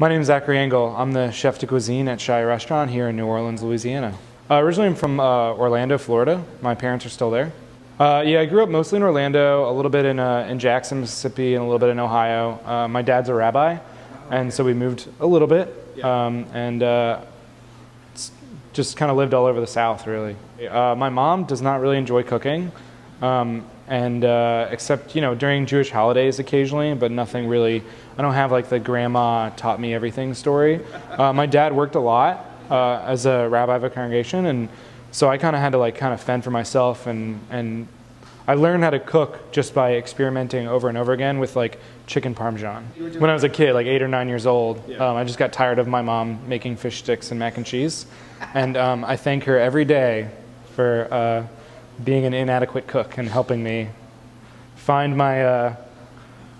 My name is Zachary Engel. I'm the chef de cuisine at Shaya restaurant here in New Orleans, Louisiana. Originally I'm from Orlando, Florida. My parents are still there. Yeah, I grew up mostly in Orlando, a little bit in Jackson, Mississippi, and a little bit in Ohio. My dad's a rabbi, and so we moved a little bit, just kind of lived all over the South, really. My mom does not really enjoy cooking, except during Jewish holidays occasionally, but nothing really. I don't have like the grandma taught me everything story. My dad worked a lot as a rabbi of a congregation, and so I kind of had to fend for myself, and I learned how to cook just by experimenting over and over again with like chicken parmesan. When I was a kid, like 8 or 9 years old, I just got tired of my mom making fish sticks and mac and cheese, and I thank her every day for being an inadequate cook and helping me find my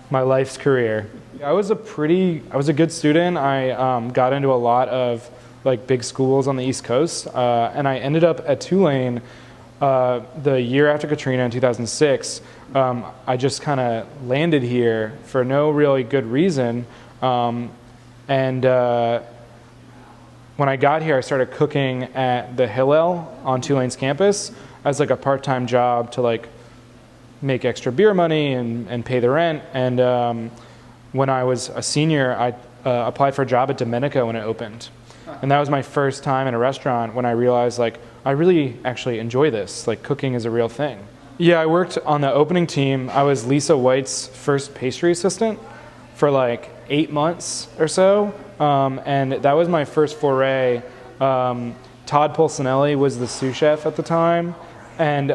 my life's career. I was a good student. I got into a lot of like big schools on the East Coast, and I ended up at Tulane the year after Katrina in 2006. I just kind of landed here for no really good reason, and when I got here, I started cooking at the Hillel on Tulane's campus as like a part-time job to like make extra beer money and pay the rent. And when I was a senior, I applied for a job at Domenica when it opened. And that was my first time in a restaurant when I realized like I really actually enjoy this. Like cooking is a real thing. Yeah, I worked on the opening team. I was Lisa White's first pastry assistant for like 8 months or so. And that was my first foray. Todd Pulcinelli was the sous chef at the time, and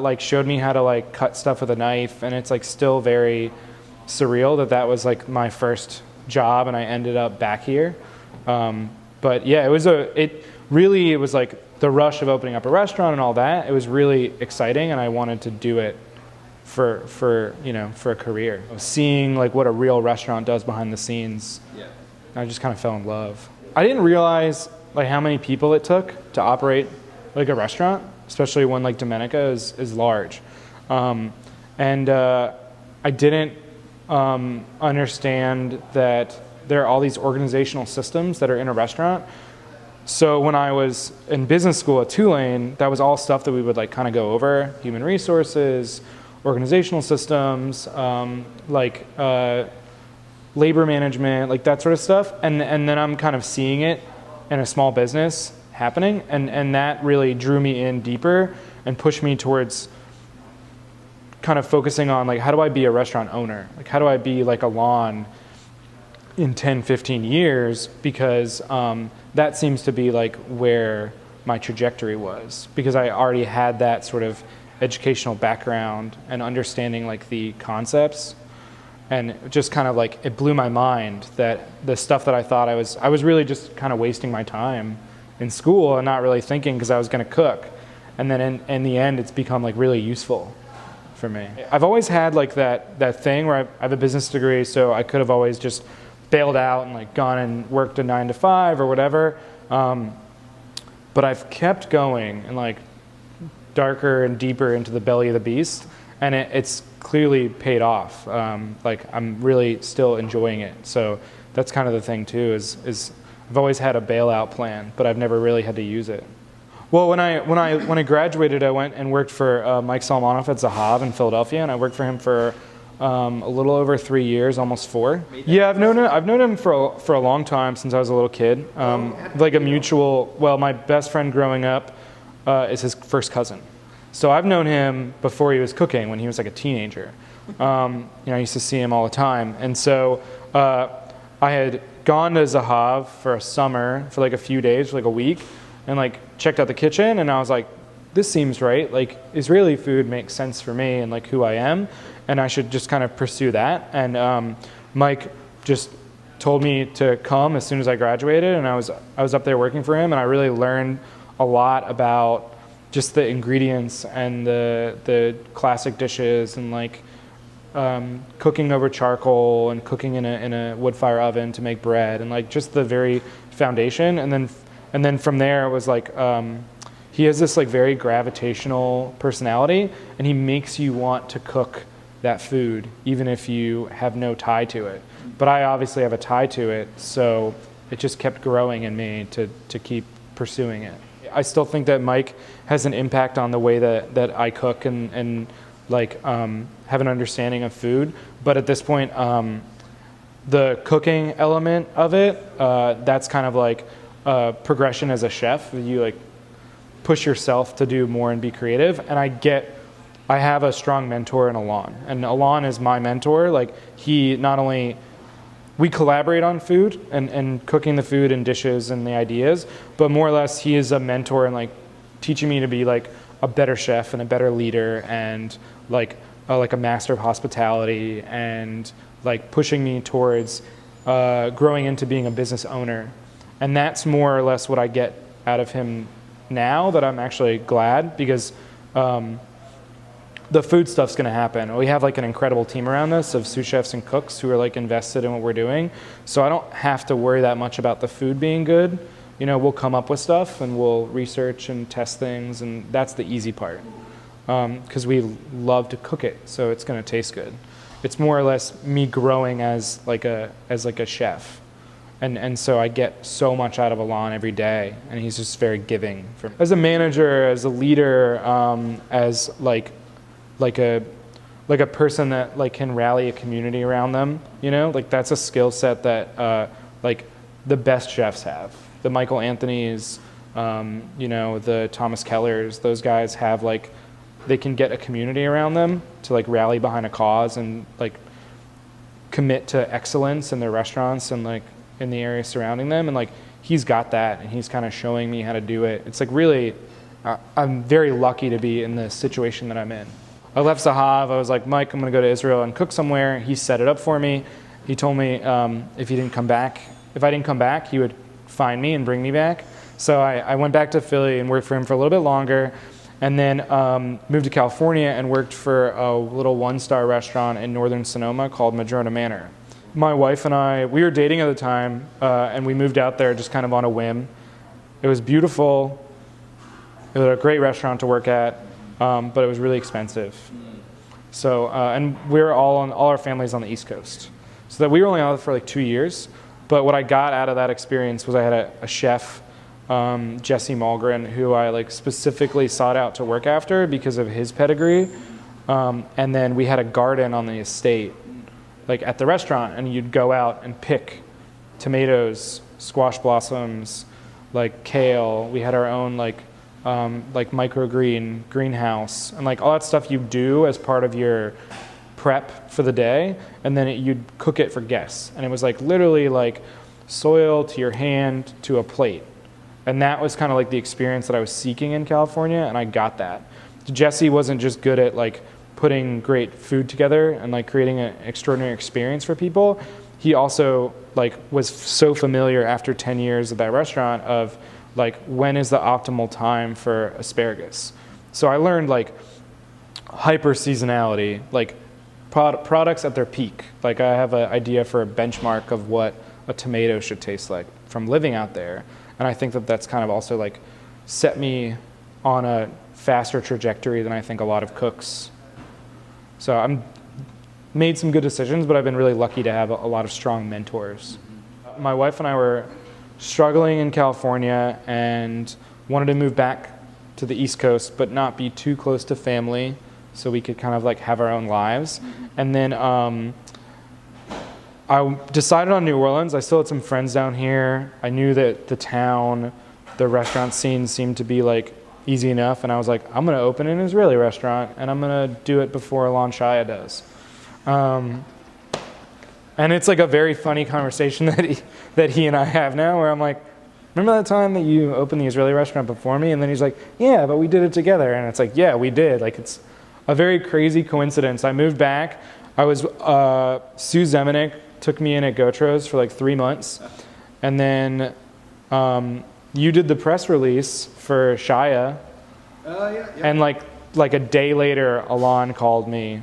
like showed me how to like cut stuff with a knife, and it's like still very surreal that was like my first job and I ended up back here. But yeah, it was like the rush of opening up a restaurant and all that. It was really exciting, and I wanted to do it for a career. Seeing like what a real restaurant does behind the scenes, I just kind of fell in love. I didn't realize like how many people it took to operate like a restaurant, especially one like Domenica is large. I didn't understand that there are all these organizational systems that are in a restaurant. So when I was in business school at Tulane, that was all stuff that we would like kind of go over: human resources, organizational systems, labor management, like that sort of stuff. And then I'm kind of seeing it in a small business happening, and that really drew me in deeper and pushed me towards kind of focusing on like, how do I be a restaurant owner? Like, how do I be like Alon in 10, 15 years? Because that seems to be like where my trajectory was, because I already had that sort of educational background and understanding like the concepts, and just kind of like it blew my mind that the stuff that I thought I was really just kind of wasting my time in school and not really thinking because I was going to cook, and then in the end it's become like really useful for me. I've always had like that thing where I have a business degree, so I could have always just bailed out and like gone and worked a 9 to 5 or whatever, but I've kept going and like darker and deeper into the belly of the beast, and it's clearly paid off. Like I'm really still enjoying it. So that's kind of the thing too, is I've always had a bailout plan, but I've never really had to use it. Well, when I graduated, I went and worked for Mike Salmanoff at Zahav in Philadelphia, and I worked for him for a little over 3 years, almost 4. Yeah, I've known him for a long time, since I was a little kid. Like a mutual. Well, my best friend growing up is his first cousin. So I've known him before he was cooking, when he was like a teenager. I used to see him all the time, and so I had gone to Zahav for a summer for like a few days, for like a week, and like checked out the kitchen, and I was like, this seems right. Like Israeli food makes sense for me and like who I am, and I should just kind of pursue that. And Mike just told me to come as soon as I graduated, and I was up there working for him, and I really learned a lot about just the ingredients and the classic dishes, and like cooking over charcoal and cooking in a wood fire oven to make bread, and like just the very foundation. And then from there it was like he has this like very gravitational personality, and he makes you want to cook that food, even if you have no tie to it. But I obviously have a tie to it, so it just kept growing in me to keep pursuing it. I still think that Mike has an impact on the way that I cook and like have an understanding of food. But at this point, the cooking element of it, that's kind of like a progression as a chef. You like push yourself to do more and be creative. And I have a strong mentor in Alon. And Alon is my mentor. Like he not only, we collaborate on food and cooking the food and dishes and the ideas, but more or less he is a mentor and like teaching me to be like a better chef and a better leader and like a master of hospitality and like pushing me towards growing into being a business owner. And that's more or less what I get out of him now, that I'm actually glad, because the food stuff's gonna happen. We have like an incredible team around us of sous chefs and cooks who are like invested in what we're doing. So I don't have to worry that much about the food being good. You know, we'll come up with stuff and we'll research and test things, and that's the easy part. Because we love to cook it, so it's gonna taste good. It's more or less me growing as like a chef. And so I get so much out of Alon every day, and he's just very giving. As a manager, as a leader, as like a person that like can rally a community around them, you know, like that's a skill set that like the best chefs have. The Michael Anthonys, you know, the Thomas Kellers, those guys have like, they can get a community around them to like rally behind a cause and like commit to excellence in their restaurants and like in the area surrounding them. And like he's got that, and he's kind of showing me how to do it. It's like really, I'm very lucky to be in the situation that I'm in. I left Zahav. I was like, Mike, I'm going to go to Israel and cook somewhere. He set it up for me. He told me if I didn't come back, he would find me and bring me back. So I went back to Philly and worked for him for a little bit longer, and then moved to California and worked for a little one-star restaurant in northern Sonoma called Madrona Manor. My wife and I, we were dating at the time, and we moved out there just kind of on a whim. It was beautiful. It was a great restaurant to work at, but it was really expensive. So, and we're all our family's on the East Coast. So that we were only out there for like 2 years. But what I got out of that experience was I had a chef, Jesse Malgren, who I like specifically sought out to work after because of his pedigree. And then we had a garden on the estate, like at the restaurant, and you'd go out and pick tomatoes, squash blossoms, like kale. We had our own like microgreen greenhouse, and like all that stuff you do as part of your prep for the day, and then you'd cook it for guests. And it was like literally like soil to your hand to a plate. And that was kind of like the experience that I was seeking in California, and I got that. Jesse wasn't just good at like putting great food together and like creating an extraordinary experience for people. He also like was so familiar after 10 years at that restaurant of like when is the optimal time for asparagus. So I learned like hyper seasonality, like products at their peak. Like I have an idea for a benchmark of what a tomato should taste like from living out there. And I think that that's kind of also like set me on a faster trajectory than I think a lot of cooks. So I'm made some good decisions, but I've been really lucky to have a lot of strong mentors. My wife and I were struggling in California and wanted to move back to the East Coast, but not be too close to family, so we could kind of like have our own lives. And then I decided on New Orleans. I still had some friends down here. I knew that the town, the restaurant scene seemed to be like easy enough, and I was like, I'm gonna open an Israeli restaurant, and I'm gonna do it before Alon Shaya does. And it's like a very funny conversation that he and I have now, where I'm like, remember that time that you opened the Israeli restaurant before me? And then he's like, yeah, but we did it together. And it's like, yeah, we did. Like, it's a very crazy coincidence. I moved back. I was, Sue Zemenik took me in at Gotros for like 3 months. And then you did the press release for Shaya. Yeah. And like a day later, Alon called me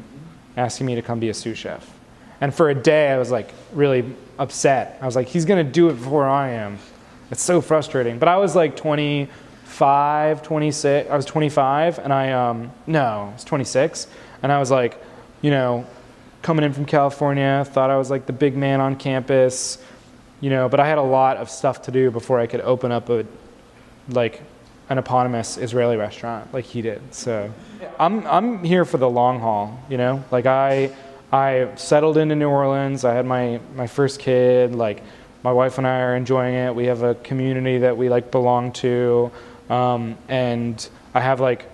asking me to come be a sous chef. And for a day, I was like really upset. I was like, he's gonna do it before I am. It's so frustrating. But I was like 25, 26. I was 25, and I was 26. And I was like, you know, coming in from California, thought I was like the big man on campus, you know, but I had a lot of stuff to do before I could open up an eponymous Israeli restaurant like he did. So I'm here for the long haul, you know, like I settled into New Orleans. I had my first kid, like my wife and I are enjoying it. We have a community that we like belong to. And I have like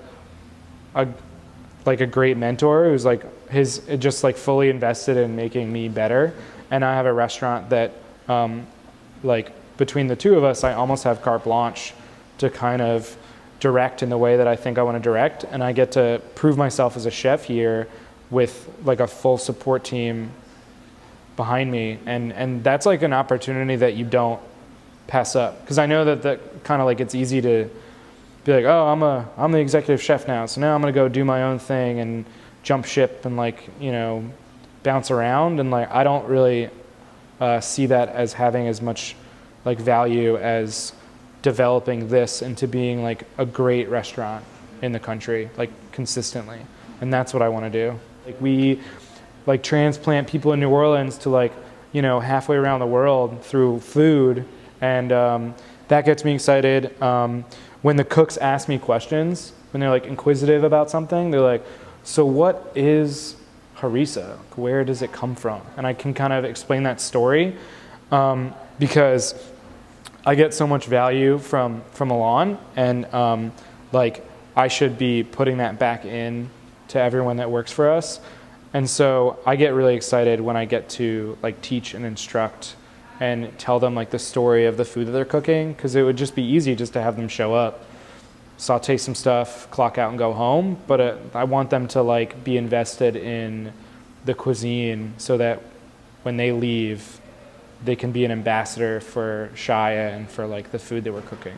a great mentor who's like just like fully invested in making me better. And I have a restaurant that, like between the two of us, I almost have carte blanche to kind of direct in the way that I think I want to direct. And I get to prove myself as a chef here with like a full support team behind me. And that's like an opportunity that you don't pass up. Because I know that kind of like it's easy to be like, oh, I'm the executive chef now, so now I'm gonna go do my own thing and jump ship and like, you know, bounce around. And like I don't really see that as having as much like value as developing this into being like a great restaurant in the country, like consistently. And that's what I want to do. Like we like transplant people in New Orleans to like, you know, halfway around the world through food. And that gets me excited. When the cooks ask me questions, when they're like inquisitive about something, they're like, so what is harissa? Where does it come from? And I can kind of explain that story because I get so much value from Alon, and like I should be putting that back in to everyone that works for us. And so I get really excited when I get to like teach and instruct and tell them like the story of the food that they're cooking, because it would just be easy just to have them show up, saute some stuff, clock out and go home. But I want them to like be invested in the cuisine so that when they leave, they can be an ambassador for Shaya and for like the food that we're cooking.